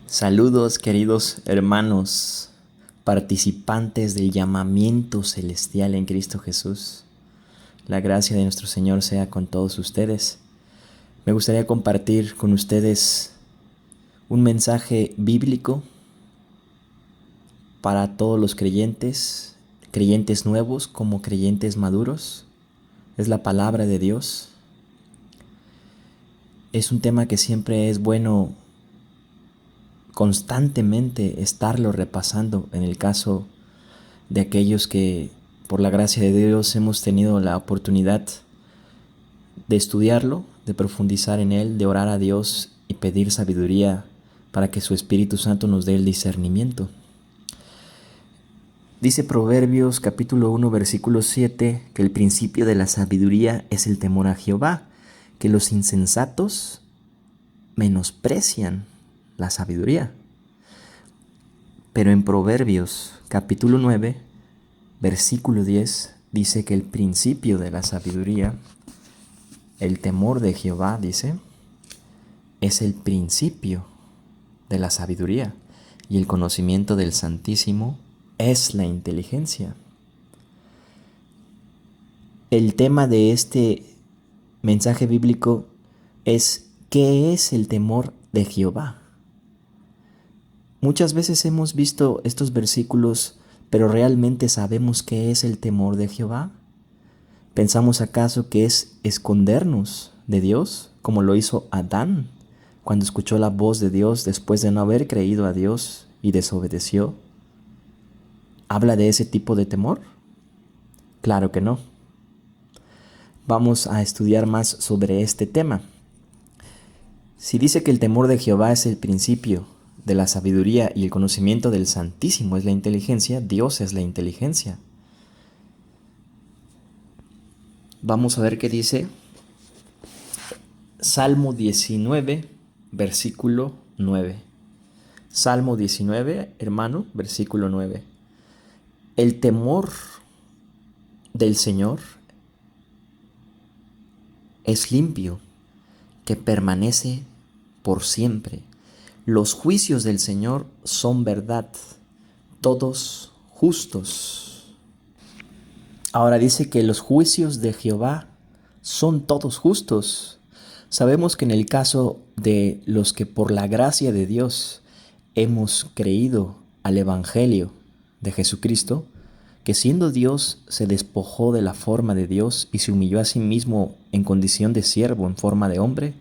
Saludos, queridos hermanos, participantes del llamamiento celestial en Cristo Jesús. La gracia de nuestro Señor sea con todos ustedes. Me gustaría compartir con ustedes un mensaje bíblico para todos los creyentes, creyentes nuevos como creyentes maduros. Es la palabra de Dios. Es un tema que siempre es bueno constantemente estarlo repasando en el caso de aquellos que por la gracia de Dios hemos tenido la oportunidad de estudiarlo, de profundizar en él, de orar a Dios y pedir sabiduría para que su Espíritu Santo nos dé el discernimiento. Dice Proverbios capítulo 1 versículo 7 que el principio de la sabiduría es el temor a Jehová, que los insensatos menosprecian la sabiduría. Pero en Proverbios capítulo 9, versículo 10, dice que el principio de la sabiduría, el temor de Jehová, dice, es el principio de la sabiduría, y el conocimiento del Santísimo es la inteligencia. El tema de este mensaje bíblico es: ¿qué es el temor de Jehová? Muchas veces hemos visto estos versículos, pero ¿realmente sabemos qué es el temor de Jehová? ¿Pensamos acaso que es escondernos de Dios, como lo hizo Adán cuando escuchó la voz de Dios después de no haber creído a Dios y desobedeció? ¿Habla de ese tipo de temor? Claro que no. Vamos a estudiar más sobre este tema. Si dice que el temor de Jehová es el principio de la sabiduría y el conocimiento del Santísimo es la inteligencia, Dios es la inteligencia. Vamos a ver qué dice Salmo 19, versículo 9. Salmo 19, hermano, versículo 9. El temor del Señor es limpio, que permanece por siempre. Los juicios del Señor son verdad, todos justos. Ahora dice que los juicios de Jehová son todos justos. Sabemos que en el caso de los que por la gracia de Dios hemos creído al Evangelio de Jesucristo, que siendo Dios se despojó de la forma de Dios y se humilló a sí mismo en condición de siervo en forma de hombre,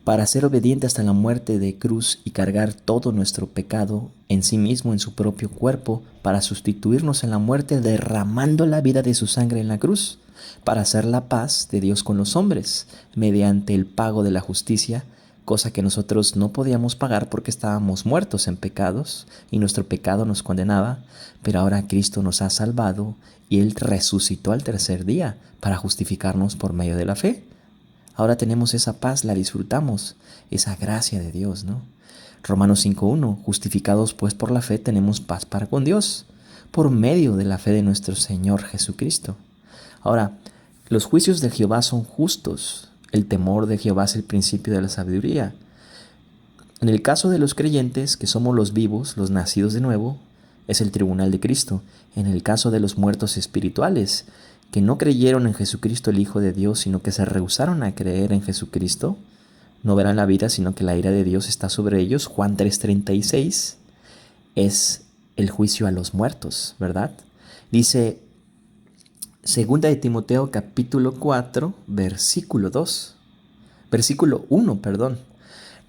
para ser obediente hasta la muerte de cruz y cargar todo nuestro pecado en sí mismo en su propio cuerpo, para sustituirnos en la muerte, derramando la vida de su sangre en la cruz, para hacer la paz de Dios con los hombres, mediante el pago de la justicia, cosa que nosotros no podíamos pagar porque estábamos muertos en pecados y nuestro pecado nos condenaba, pero ahora Cristo nos ha salvado y Él resucitó al tercer día para justificarnos por medio de la fe. Ahora tenemos esa paz, la disfrutamos, esa gracia de Dios, ¿no? Romanos 5:1, justificados pues por la fe tenemos paz para con Dios, por medio de la fe de nuestro Señor Jesucristo. Ahora, los juicios de Jehová son justos, el temor de Jehová es el principio de la sabiduría. En el caso de los creyentes, que somos los vivos, los nacidos de nuevo, es el tribunal de Cristo. En el caso de los muertos espirituales, que no creyeron en Jesucristo el Hijo de Dios, sino que se rehusaron a creer en Jesucristo, no verán la vida, sino que la ira de Dios está sobre ellos. Juan 3:36 es el juicio a los muertos, ¿verdad? Dice 2 de Timoteo capítulo 4, versículo 1, perdón.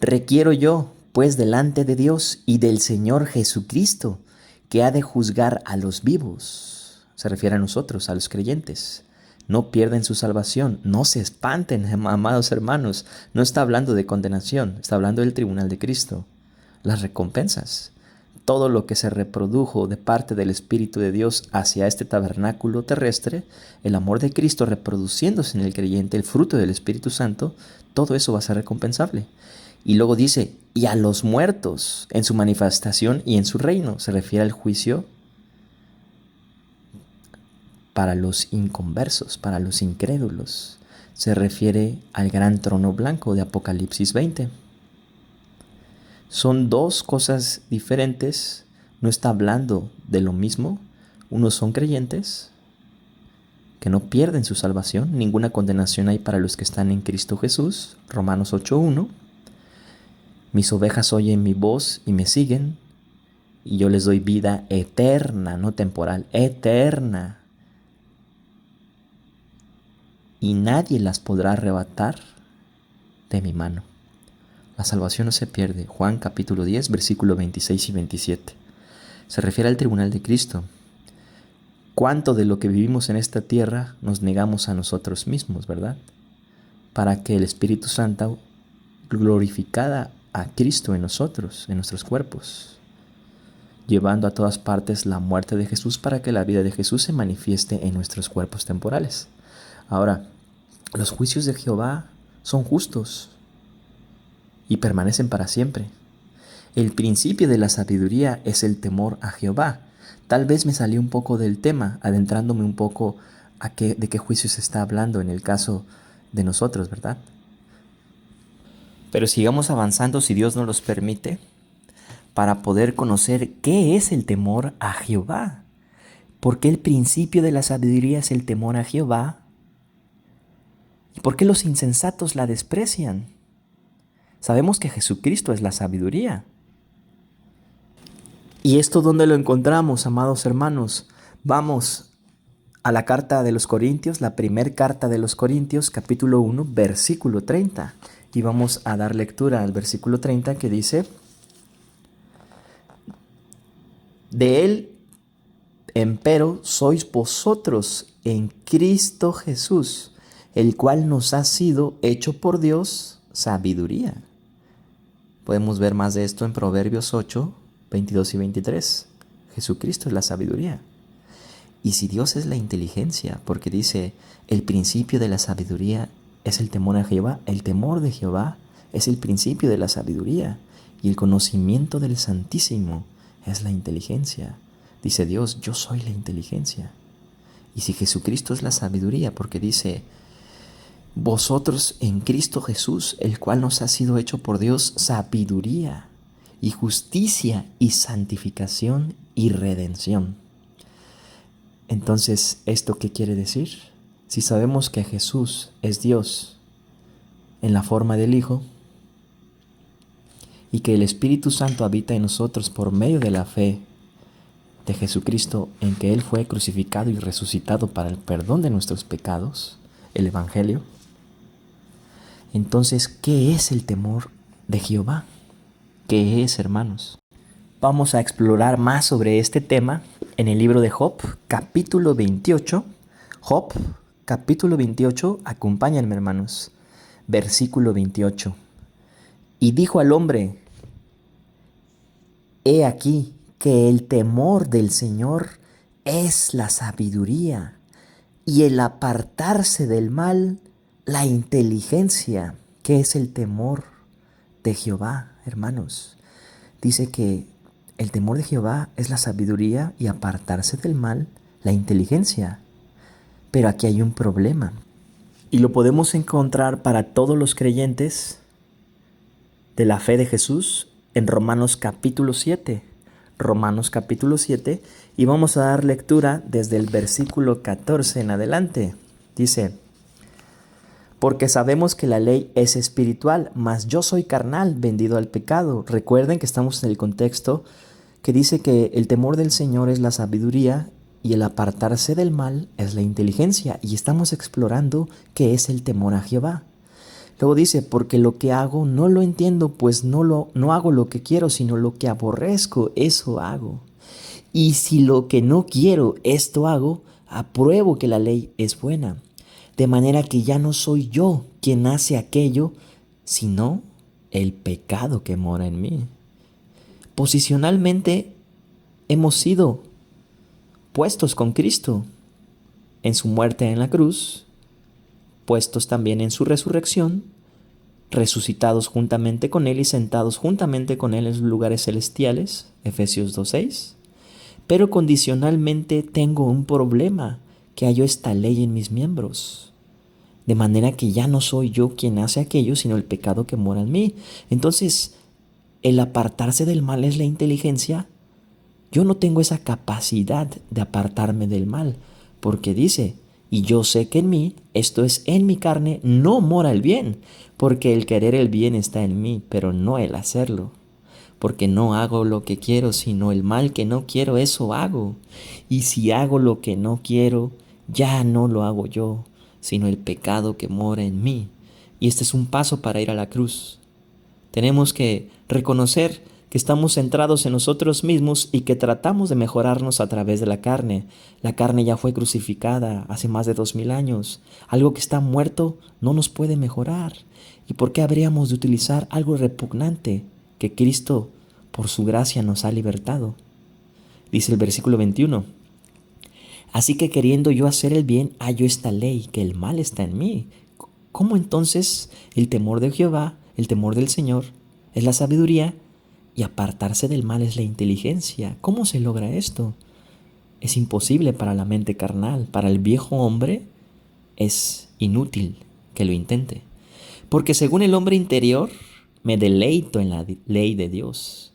Requiero yo, pues, delante de Dios y del Señor Jesucristo, que ha de juzgar a los vivos. Se refiere a nosotros, a los creyentes. No pierden su salvación, no se espanten, amados hermanos. No está hablando de condenación, está hablando del tribunal de Cristo. Las recompensas. Todo lo que se reprodujo de parte del Espíritu de Dios hacia este tabernáculo terrestre, el amor de Cristo reproduciéndose en el creyente, el fruto del Espíritu Santo, todo eso va a ser recompensable. Y luego dice, y a los muertos en su manifestación y en su reino. Se refiere al juicio para los inconversos, para los incrédulos. Se refiere al gran trono blanco de Apocalipsis 20. Son dos cosas diferentes, no está hablando de lo mismo. Unos son creyentes que no pierden su salvación, ninguna condenación hay para los que están en Cristo Jesús, Romanos 8:1. Mis ovejas oyen mi voz y me siguen, y yo les doy vida eterna, no temporal, eterna. Y nadie las podrá arrebatar de mi mano. La salvación no se pierde. Juan capítulo 10, versículo 26 y 27. Se refiere al tribunal de Cristo. ¿Cuánto de lo que vivimos en esta tierra nos negamos a nosotros mismos, verdad? Para que el Espíritu Santo glorificara a Cristo en nosotros, en nuestros cuerpos, llevando a todas partes la muerte de Jesús para que la vida de Jesús se manifieste en nuestros cuerpos temporales. Ahora, los juicios de Jehová son justos y permanecen para siempre. El principio de la sabiduría es el temor a Jehová. Tal vez me salí un poco del tema, adentrándome un poco de qué juicio se está hablando en el caso de nosotros, ¿verdad? Pero sigamos avanzando si Dios nos los permite, para poder conocer qué es el temor a Jehová. ¿Por qué el principio de la sabiduría es el temor a Jehová? ¿Y por qué los insensatos la desprecian? Sabemos que Jesucristo es la sabiduría. ¿Y esto dónde lo encontramos, amados hermanos? Vamos a la carta de los Corintios, la primera carta de los Corintios, capítulo 1, versículo 30. Y vamos a dar lectura al versículo 30 que dice: de él, empero, sois vosotros en Cristo Jesús, el cual nos ha sido hecho por Dios sabiduría. Podemos ver más de esto en Proverbios 8, 22 y 23. Jesucristo es la sabiduría. Y si Dios es la inteligencia, porque dice, el principio de la sabiduría es el temor a Jehová, el temor de Jehová es el principio de la sabiduría, y el conocimiento del Santísimo es la inteligencia. Dice Dios, yo soy la inteligencia. Y si Jesucristo es la sabiduría, porque dice, vosotros en Cristo Jesús, el cual nos ha sido hecho por Dios sabiduría y justicia y santificación y redención. Entonces, ¿esto qué quiere decir? Si sabemos que Jesús es Dios en la forma del Hijo y que el Espíritu Santo habita en nosotros por medio de la fe de Jesucristo, en que Él fue crucificado y resucitado para el perdón de nuestros pecados, el Evangelio, entonces, ¿qué es el temor de Jehová? ¿Qué es, hermanos? Vamos a explorar más sobre este tema en el libro de Job, capítulo 28. Job, capítulo 28, acompáñenme, hermanos. Versículo 28. Y dijo al hombre, he aquí que el temor del Señor es la sabiduría, y el apartarse del mal, la inteligencia. ¿Qué es el temor de Jehová, hermanos? Dice que el temor de Jehová es la sabiduría y apartarse del mal, la inteligencia. Pero aquí hay un problema. Y lo podemos encontrar para todos los creyentes de la fe de Jesús en Romanos capítulo 7. Romanos capítulo 7. Y vamos a dar lectura desde el versículo 14 en adelante. Dice, porque sabemos que la ley es espiritual, mas yo soy carnal, vendido al pecado. Recuerden que estamos en el contexto que dice que el temor del Señor es la sabiduría y el apartarse del mal es la inteligencia. Y estamos explorando qué es el temor a Jehová. Luego dice, porque lo que hago no lo entiendo, pues no hago lo que quiero, sino lo que aborrezco, eso hago. Y si lo que no quiero, esto hago, apruebo que la ley es buena. De manera que ya no soy yo quien hace aquello, sino el pecado que mora en mí. Posicionalmente hemos sido puestos con Cristo en su muerte en la cruz, puestos también en su resurrección, resucitados juntamente con Él y sentados juntamente con Él en los lugares celestiales, Efesios 2:6. Pero condicionalmente tengo un problema, que hallo esta ley en mis miembros. De manera que ya no soy yo quien hace aquello, sino el pecado que mora en mí. Entonces, el apartarse del mal es la inteligencia, yo no tengo esa capacidad de apartarme del mal, porque dice, y yo sé que en mí, esto es en mi carne, no mora el bien, porque el querer el bien está en mí, pero no el hacerlo. Porque no hago lo que quiero, sino el mal que no quiero, eso hago. Y si hago lo que no quiero, ya no lo hago yo, sino el pecado que mora en mí. Y este es un paso para ir a la cruz. Tenemos que reconocer que estamos centrados en nosotros mismos y que tratamos de mejorarnos a través de la carne. La carne ya fue crucificada hace más de 2000 años. Algo que está muerto no nos puede mejorar. ¿Y por qué habríamos de utilizar algo repugnante que Cristo, por su gracia, nos ha libertado? Dice el versículo 21. Así que queriendo yo hacer el bien, hallo esta ley, que el mal está en mí. ¿Cómo entonces el temor de Jehová, el temor del Señor, es la sabiduría y apartarse del mal es la inteligencia? ¿Cómo se logra esto? Es imposible para la mente carnal, para el viejo hombre es inútil que lo intente. Porque según el hombre interior, me deleito en la ley de Dios.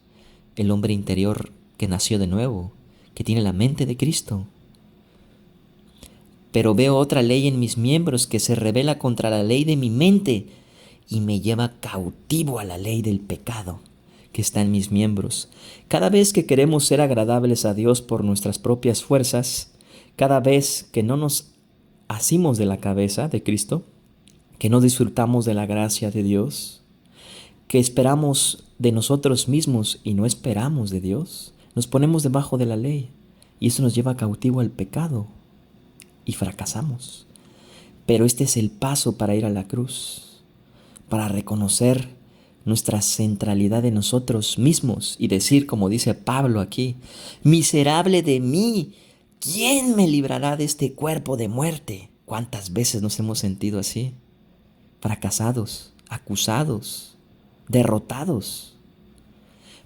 El hombre interior que nació de nuevo, que tiene la mente de Cristo. Pero veo otra ley en mis miembros que se rebela contra la ley de mi mente y me lleva cautivo a la ley del pecado que está en mis miembros. Cada vez que queremos ser agradables a Dios por nuestras propias fuerzas, cada vez que no nos asimos de la cabeza de Cristo, que no disfrutamos de la gracia de Dios, que esperamos de nosotros mismos y no esperamos de Dios, nos ponemos debajo de la ley y eso nos lleva cautivo al pecado y fracasamos. Pero este es el paso para ir a la cruz, para reconocer nuestra centralidad en nosotros mismos y decir, como dice Pablo aquí, miserable de mí, ¿quién me librará de este cuerpo de muerte? ¿Cuántas veces nos hemos sentido así? Fracasados, acusados, derrotados,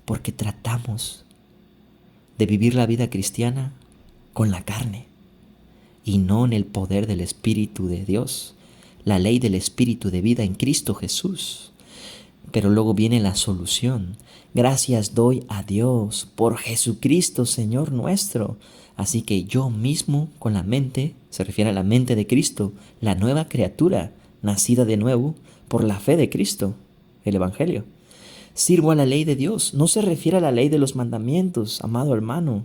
porque tratamos de vivir la vida cristiana con la carne y no en el poder del Espíritu de Dios, la ley del Espíritu de vida en Cristo Jesús. Pero luego viene la solución. Gracias doy a Dios por Jesucristo, Señor nuestro. Así que yo mismo con la mente, se refiere a la mente de Cristo, la nueva criatura, nacida de nuevo por la fe de Cristo, el Evangelio. Sirvo a la ley de Dios. No se refiere a la ley de los mandamientos, amado hermano.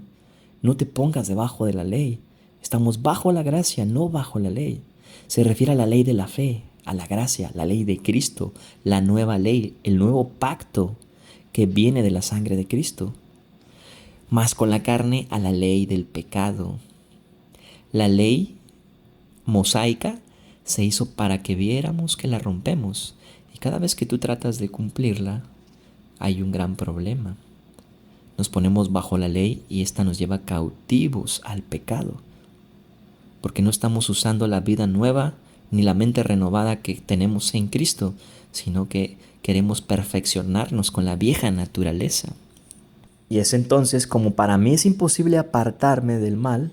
No te pongas debajo de la ley. Estamos bajo la gracia, no bajo la ley. Se refiere a la ley de la fe, a la gracia, la ley de Cristo, la nueva ley, el nuevo pacto que viene de la sangre de Cristo. Más con la carne a la ley del pecado. La ley mosaica se hizo para que viéramos que la rompemos. Y cada vez que tú tratas de cumplirla, hay un gran problema. Nos ponemos bajo la ley y esta nos lleva cautivos al pecado. Porque no estamos usando la vida nueva ni la mente renovada que tenemos en Cristo, sino que queremos perfeccionarnos con la vieja naturaleza. Y es entonces, como para mí es imposible apartarme del mal,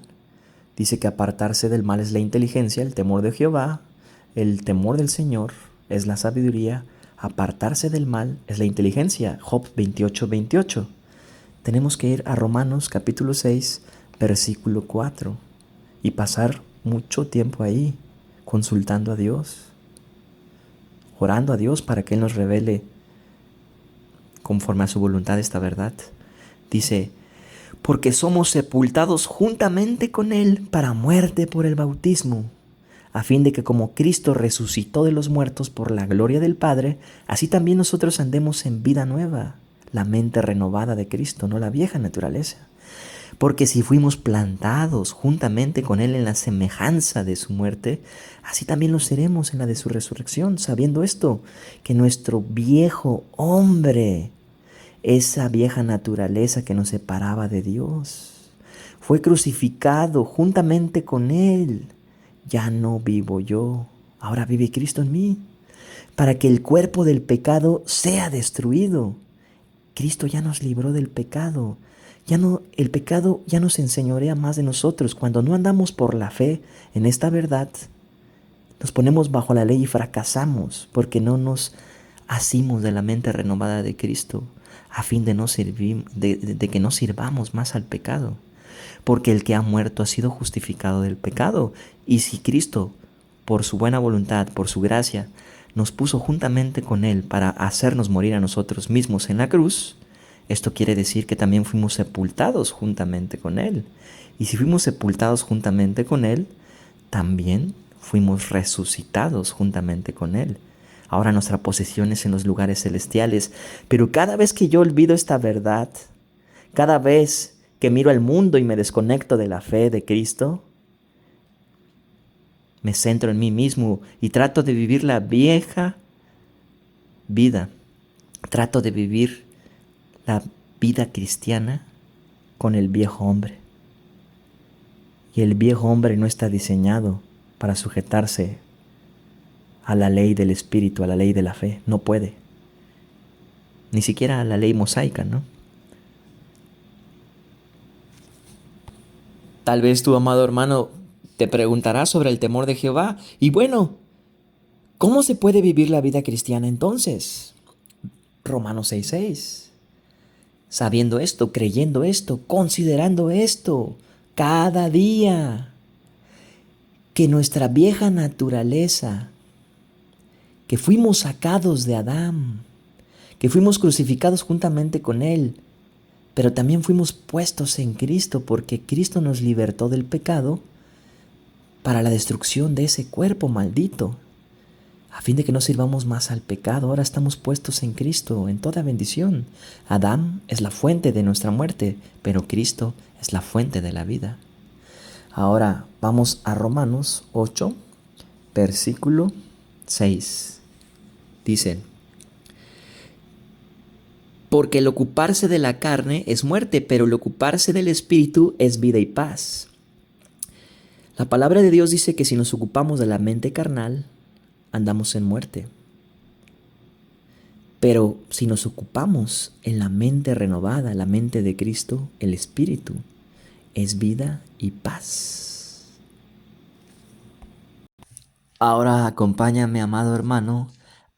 dice que apartarse del mal es la inteligencia, el temor de Jehová, el temor del Señor es la sabiduría, apartarse del mal es la inteligencia. Job 28:28. Tenemos que ir a Romanos capítulo 6, versículo 4 y pasar mucho tiempo ahí, consultando a Dios, orando a Dios para que Él nos revele conforme a su voluntad esta verdad. Dice, porque somos sepultados juntamente con Él para muerte por el bautismo, a fin de que como Cristo resucitó de los muertos por la gloria del Padre, así también nosotros andemos en vida nueva, la mente renovada de Cristo, no la vieja naturaleza. Porque si fuimos plantados juntamente con Él en la semejanza de su muerte, así también lo seremos en la de su resurrección, sabiendo esto, que nuestro viejo hombre, esa vieja naturaleza que nos separaba de Dios, fue crucificado juntamente con Él. Ya no vivo yo, ahora vive Cristo en mí, para que el cuerpo del pecado sea destruido. Cristo ya nos libró del pecado. El pecado ya nos enseñorea más de nosotros. Cuando no andamos por la fe en esta verdad, nos ponemos bajo la ley y fracasamos porque no nos asimos de la mente renovada de Cristo. a fin de que no sirvamos más al pecado. Porque el que ha muerto ha sido justificado del pecado. Y si Cristo, por su buena voluntad, por su gracia, nos puso juntamente con Él para hacernos morir a nosotros mismos en la cruz, esto quiere decir que también fuimos sepultados juntamente con Él. Y si fuimos sepultados juntamente con Él, también fuimos resucitados juntamente con Él. Ahora nuestra posesión es en los lugares celestiales. Pero cada vez que yo olvido esta verdad, cada vez que miro al mundo y me desconecto de la fe de Cristo, me centro en mí mismo y trato de vivir la vieja vida. Trato de vivir la vida cristiana con el viejo hombre. Y el viejo hombre no está diseñado para sujetarse a la ley del Espíritu, a la ley de la fe. No puede. Ni siquiera a la ley mosaica, ¿no? Tal vez tu amado hermano te preguntará sobre el temor de Jehová. Y bueno, ¿cómo se puede vivir la vida cristiana entonces? Romanos 6:6. Sabiendo esto, creyendo esto, considerando esto, cada día, que nuestra vieja naturaleza, que fuimos sacados de Adán, que fuimos crucificados juntamente con Él, pero también fuimos puestos en Cristo porque Cristo nos libertó del pecado para la destrucción de ese cuerpo maldito, a fin de que no sirvamos más al pecado. Ahora estamos puestos en Cristo, en toda bendición. Adán es la fuente de nuestra muerte, pero Cristo es la fuente de la vida. Ahora vamos a Romanos 8, versículo 6. Dice: porque el ocuparse de la carne es muerte, pero el ocuparse del Espíritu es vida y paz. La palabra de Dios dice que si nos ocupamos de la mente carnal, andamos en muerte. Pero si nos ocupamos en la mente renovada, la mente de Cristo, el Espíritu, es vida y paz. Ahora acompáñame, amado hermano,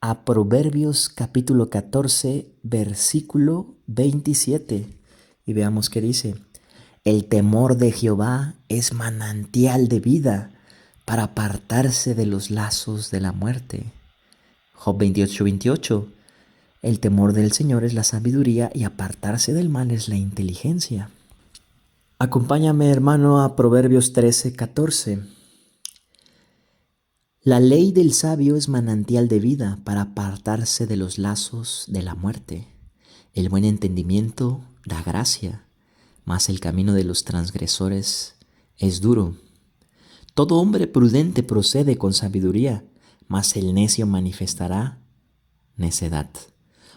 a Proverbios capítulo 14, versículo 27. Y veamos qué dice. El temor de Jehová es manantial de vida para apartarse de los lazos de la muerte. Job 28:28. El temor del Señor es la sabiduría y apartarse del mal es la inteligencia. Acompáñame, hermano, a Proverbios 13:14. La ley del sabio es manantial de vida para apartarse de los lazos de la muerte. El buen entendimiento da gracia, mas el camino de los transgresores es duro. Todo hombre prudente procede con sabiduría, mas el necio manifestará necedad.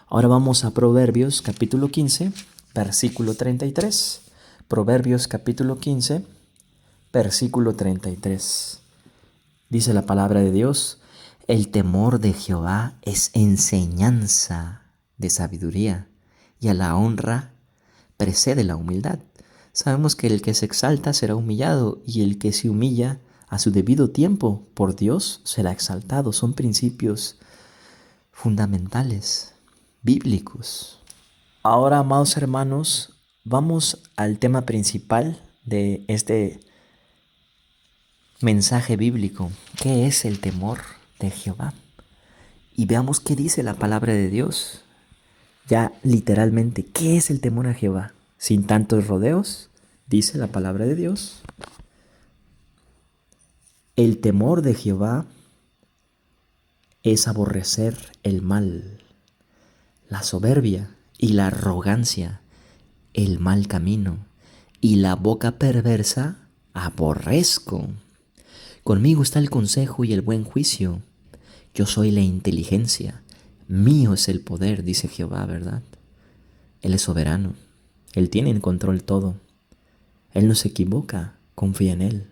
Ahora vamos a Proverbios capítulo 15, versículo 33. Proverbios capítulo 15, versículo 33. Dice la palabra de Dios: el temor de Jehová es enseñanza de sabiduría, y a la honra precede la humildad. Sabemos que el que se exalta será humillado, y el que se humilla a su debido tiempo por Dios será exaltado. Son principios fundamentales, bíblicos. Ahora, amados hermanos, vamos al tema principal de este mensaje bíblico. ¿Qué es el temor de Jehová? Y veamos qué dice la palabra de Dios. Ya literalmente, ¿qué es el temor a Jehová? Sin tantos rodeos, dice la palabra de Dios. El temor de Jehová es aborrecer el mal, la soberbia y la arrogancia, el mal camino y la boca perversa aborrezco. Conmigo está el consejo y el buen juicio. Yo soy la inteligencia. Mío es el poder, dice Jehová, ¿verdad? Él es soberano. Él tiene en control todo. Él no se equivoca. Confía en Él.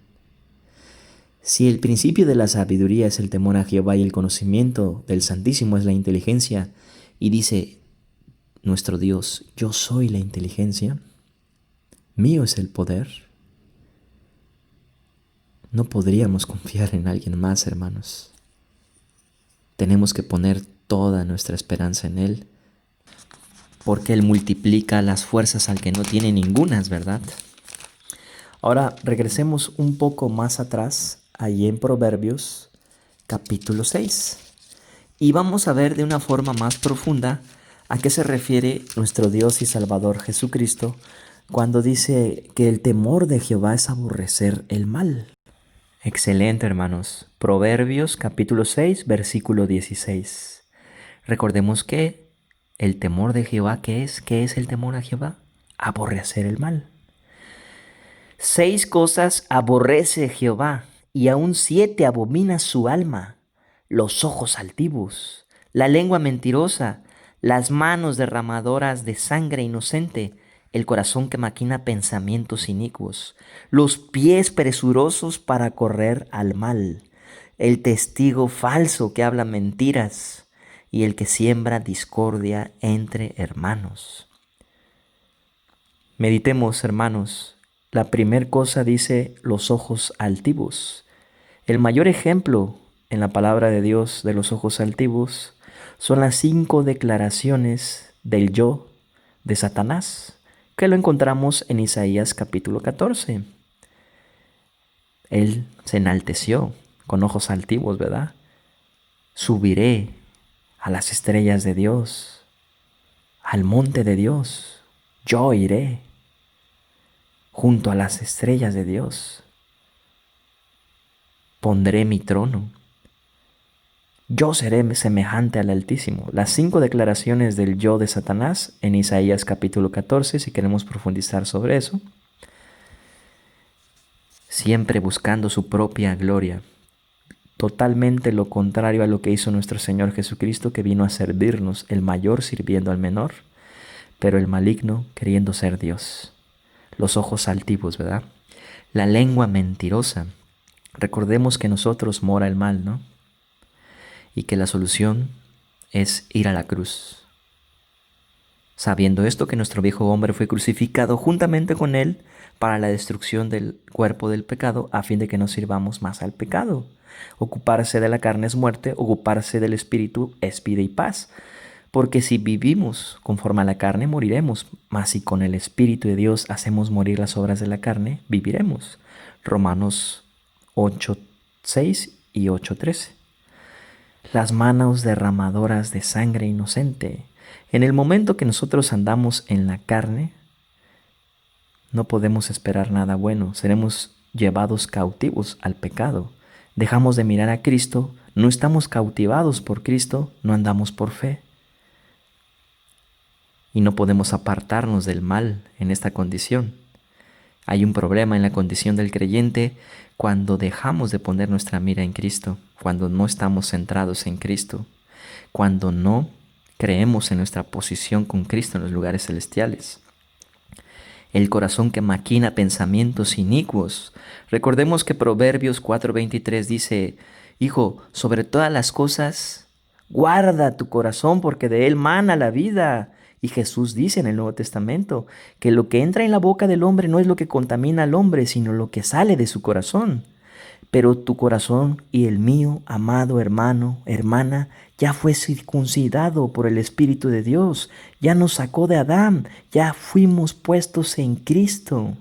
Si el principio de la sabiduría es el temor a Jehová y el conocimiento del Santísimo es la inteligencia, y dice nuestro Dios: yo soy la inteligencia, mío es el poder, no podríamos confiar en alguien más, hermanos. Tenemos que poner toda nuestra esperanza en Él. porque Él multiplica las fuerzas al que no tiene ningunas, ¿verdad? Ahora regresemos un poco más atrás, allí en Proverbios, capítulo 6. Y vamos a ver de una forma más profunda a qué se refiere nuestro Dios y Salvador Jesucristo cuando dice que el temor de Jehová es aborrecer el mal. Excelente, hermanos. Proverbios capítulo 6, versículo 16. Recordemos que el temor de Jehová, ¿qué es? ¿Qué es el temor a Jehová? Aborrecer el mal. 6 cosas aborrece Jehová, y aún 7 abomina su alma: los ojos altivos, la lengua mentirosa, las manos derramadoras de sangre inocente, el corazón que maquina pensamientos inicuos, los pies presurosos para correr al mal, el testigo falso que habla mentiras, y el que siembra discordia entre hermanos. Meditemos, hermanos. La primer cosa dice los ojos altivos. El mayor ejemplo en la palabra de Dios de los ojos altivos son las 5 declaraciones del yo de Satanás, que lo encontramos en Isaías capítulo 14. Él se enalteció con ojos altivos, ¿verdad? Subiré a las estrellas de Dios, al monte de Dios. Yo iré junto a las estrellas de Dios. Pondré mi trono. Yo seré semejante al Altísimo. Las 5 declaraciones del yo de Satanás en Isaías capítulo 14, si queremos profundizar sobre eso. Siempre buscando su propia gloria. Totalmente lo contrario a lo que hizo nuestro Señor Jesucristo, que vino a servirnos, el mayor sirviendo al menor, pero el maligno queriendo ser Dios. Los ojos altivos, ¿verdad? La lengua mentirosa. Recordemos que en nosotros mora el mal, ¿no? Y que la solución es ir a la cruz. Sabiendo esto, que nuestro viejo hombre fue crucificado juntamente con él para la destrucción del cuerpo del pecado, a fin de que no sirvamos más al pecado. Ocuparse de la carne es muerte, ocuparse del espíritu es vida y paz. Porque si vivimos conforme a la carne, moriremos, mas si con el Espíritu de Dios hacemos morir las obras de la carne, viviremos. Romanos 8:6 y 8:13. Las manos derramadoras de sangre inocente. En el momento que nosotros andamos en la carne, no podemos esperar nada bueno. Seremos llevados cautivos al pecado. Dejamos de mirar a Cristo, no estamos cautivados por Cristo, no andamos por fe. Y no podemos apartarnos del mal en esta condición. Hay un problema en la condición del creyente cuando dejamos de poner nuestra mira en Cristo, cuando no estamos centrados en Cristo, cuando no creemos en nuestra posición con Cristo en los lugares celestiales. El corazón que maquina pensamientos inicuos. Recordemos que Proverbios 4:23 dice: Hijo, sobre todas las cosas, guarda tu corazón, porque de él mana la vida. Y Jesús dice en el Nuevo Testamento que lo que entra en la boca del hombre no es lo que contamina al hombre, sino lo que sale de su corazón. Pero tu corazón y el mío, amado hermano, hermana, ya fue circuncidado por el Espíritu de Dios. Ya nos sacó de Adán, ya fuimos puestos en Cristo.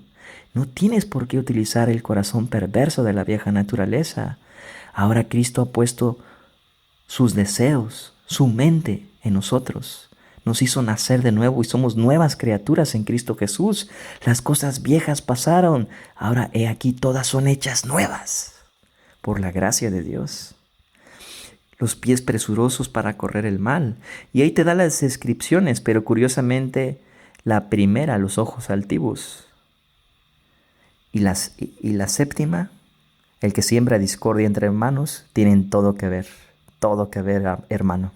No tienes por qué utilizar el corazón perverso de la vieja naturaleza. Ahora Cristo ha puesto sus deseos, su mente en nosotros. Nos hizo nacer de nuevo y somos nuevas criaturas en Cristo Jesús. Las cosas viejas pasaron, ahora he aquí todas son hechas nuevas por la gracia de Dios. Los pies presurosos para correr el mal. Y ahí te da las descripciones, pero curiosamente la primera, los ojos altivos. Y la séptima, el que siembra discordia entre hermanos, tienen todo que ver, hermano.